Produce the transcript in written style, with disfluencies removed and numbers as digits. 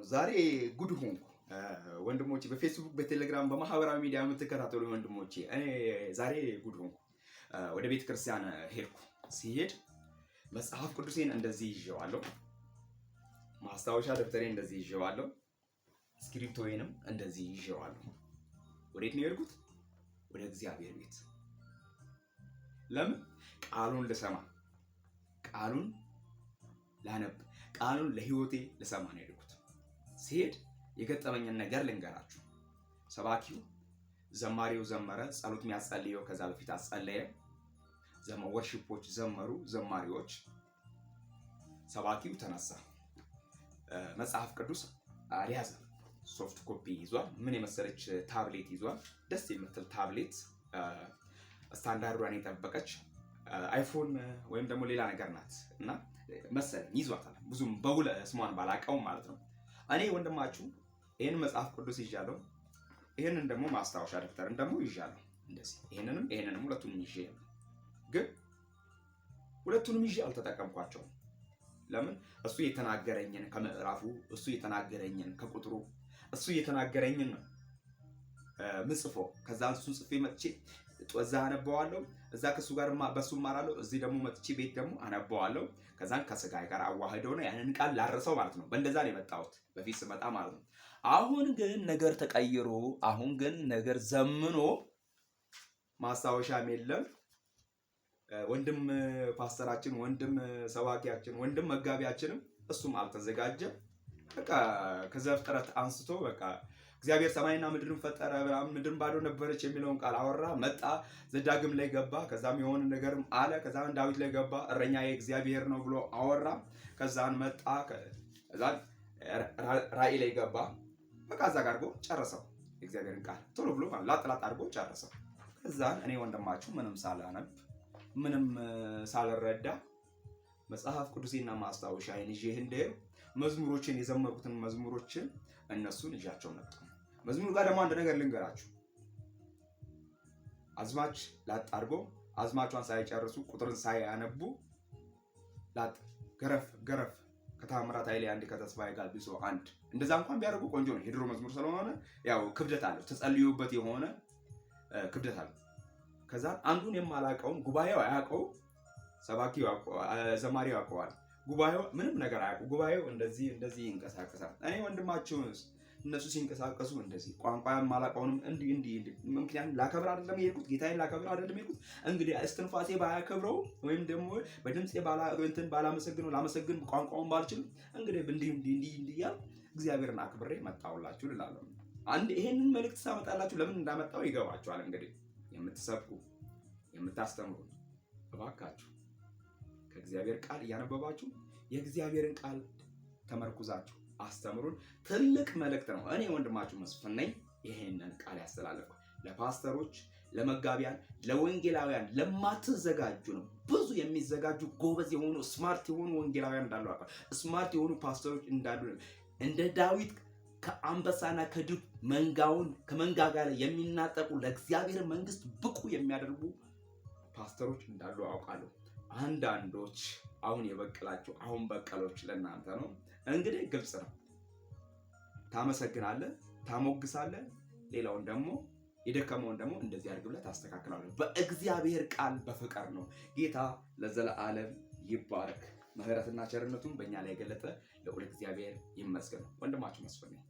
ዛሬ ጉድ ሆንኩ ወንድሞቼ፣ በፌስቡክ በቴሌግራም በማህበራዊ ሚዲያ የምትከታተሉ ወንድሞቼ፣ እኔ ዛሬ ጉድ ሆንኩ። ወደ ቤተ ክርስቲያን ሄድኩ። ሲሄድ መጽሐፍ ቅዱሴን እንደዚህ ይዤዋለሁ፣ ማስታወሻ ደብተሬን እንደዚህ ይዤዋለሁ፣ እስክሪፕቶዬንም እንደዚህ ይዤዋለሁ። ወዴት ነው የሄድኩት? ወደ እግዚአብሔር ቤት። ለምን? ቃሉን ልሰማ፣ ቃሉን ላነብ፣ ቃሉን ለህይወቴ ልሰማ ነው የሄድኩት። ሲሄድ የገጠመኝን ነገር ልንገራችሁ። ሰባኪው ዘማሪው ዘመረ፣ ጸሎት የሚያጸልየው ከዛ በፊት አጸለየ። ወርሺፖች ዘመሩ፣ ዘማሪዎች። ሰባኪው ተነሳ፣ መጽሐፍ ቅዱስ አልያዘም፣ ሶፍት ኮፒ ይዟል። ምን የመሰለች ታብሌት ይዟል፣ ደስ የምትል ታብሌት፣ ስታንዳርዷን የጠበቀች አይፎን ወይም ደግሞ ሌላ ነገር ናት እና መሰለኝ ይዟታል። ብዙም በውል ስሟን ባላቀውም ማለት ነው። እኔ ወንድማችሁ ይሄን መጽሐፍ ቅዱስ ይዣለሁ፣ ይሄንን ደግሞ ማስታወሻ ደብተርን ደግሞ ይዣለሁ። እንደዚህ ይሄንንም ሁለቱንም ይዤ ነው። ግን ሁለቱንም ይዤ አልተጠቀምኳቸውም። ለምን? እሱ የተናገረኝን ከምዕራፉ፣ እሱ የተናገረኝን ከቁጥሩ፣ እሱ የተናገረኝን ነው ምጽፎ። ከዛ እሱን ጽፌ መጥቼ እዛ አነበዋለሁ፣ እዛ ከሱ ጋር በሱ እማራለሁ፣ እዚህ ደግሞ መጥቼ ቤት ደግሞ አነበዋለሁ። ከዛን ከስጋዬ ጋር አዋህደው ነው ያንን ቃል ላረሰው ማለት ነው። በእንደዛ ነው የመጣሁት በፊት ስመጣ ማለት ነው። አሁን ግን ነገር ተቀይሮ፣ አሁን ግን ነገር ዘምኖ ማስታወሻም የለም። ወንድም ፓስተራችን፣ ወንድም ሰባኪያችን፣ ወንድም መጋቢያችንም እሱም አልተዘጋጀም። በቃ ከዘፍጥረት አንስቶ በቃ እግዚአብሔር ሰማይና ምድርን ፈጠረ፣ ምድርን ባዶ ነበረች የሚለውን ቃል አወራ፣ መጣ፣ ዘዳግም ላይ ገባ። ከዛም የሆነ ነገርም አለ። ከዛም ዳዊት ላይ ገባ፣ እረኛዬ እግዚአብሔር ነው ብሎ አወራ። ከዛን መጣ፣ ከዛን ራእይ ላይ ገባ። በቃ እዛ ጋር አድርጎ ጨረሰው። እግዚአብሔርን ቃል ቶሎ ብሎ ላጥላጥ አድርጎ ጨረሰው። ከዛን እኔ ወንድማችሁ ምንም ሳላነብ ምንም ሳልረዳ መጽሐፍ ቅዱሴና ማስታወሻዬን ይዤ እንደሄድኩ መዝሙሮችን የዘመርኩትን መዝሙሮችን እነሱን ይዣቸው መጣ። መዝሙር ጋር ደግሞ አንድ ነገር ልንገራችሁ። አዝማች ላጥ አድርጎ አዝማቿን ሳይጨርሱ ቁጥርን ሳያነቡ ላጥ ገረፍ ከታምራት ኃይሌ አንድ ከተስፋዬ ጋር ቢሶ አንድ እንደዛ እንኳን ቢያደርጉ ቆንጆ ነው። የድሮ መዝሙር ስለሆነ ያው ክብደት አለው፣ ተጸልዩበት የሆነ ክብደት አለው። ከዛ አንዱን የማላውቀውን ጉባኤው አያውቀው፣ ሰባኪው ዘማሪው ያውቀዋል። ጉባኤው ምንም ነገር አያውቁ። ጉባኤው እንደዚህ ይንቀሳቀሳል። እኔ ወንድማችሁንስ እነሱ ሲንቀሳቀሱ እንደዚህ ቋንቋ የማላውቀውንም እንዲህ ምክንያቱም ላከብር አይደለም የሄድኩት፣ ጌታዬን ላከብር አይደለም የሄድኩት። እንግዲህ እስትንፋሴ ባያከብረው ወይም ደግሞ በድምጼ ባላመሰግነው ላመሰግን ቋንቋውን ባልችል እንግዲህ እንዲህ እያልኩ እግዚአብሔርን አክብሬ መጣሁላችሁ እላለሁ። ይሄንን መልእክት ሳመጣላችሁ ለምን እንዳመጣው ይገባችኋል። እንግዲህ የምትሰብኩ የምታስተምሩ እባካችሁ ከእግዚአብሔር ቃል እያነበባችሁ የእግዚአብሔርን ቃል ተመርኩዛችሁ አስተምሩን። ትልቅ መልእክት ነው። እኔ ወንድማችሁ መስፍን ነኝ። ይሄንን ቃል ያስተላለፍኩ ለፓስተሮች፣ ለመጋቢያን፣ ለወንጌላውያን ለማትዘጋጁ ነው። ብዙ የሚዘጋጁ ጎበዝ የሆኑ ስማርት የሆኑ ወንጌላውያን እንዳሉ አውቃለሁ። ስማርት የሆኑ ፓስተሮች እንዳሉ እንደ ዳዊት ከአንበሳና ከድብ መንጋውን ከመንጋጋ ላይ የሚናጠቁ ለእግዚአብሔር መንግስት ብቁ የሚያደርጉ ፓስተሮች እንዳሉ አውቃለሁ። አንዳንዶች አሁን የበቀላችሁ አሁን በቀሎች ለእናንተ ነው። እንግዲህ ግልጽ ነው። ታመሰግናለህ፣ ታሞግሳለህ። ሌላውን ደግሞ የደከመውን ደግሞ እንደዚህ አድርግ ብለህ ታስተካክላለህ። በእግዚአብሔር ቃል በፍቅር ነው። ጌታ ለዘለዓለም ይባረክ። ምህረትና ቸርነቱን በእኛ ላይ የገለጠ ልዑል እግዚአብሔር ይመስገን። ወንድማችሁ መስፍን ነኝ።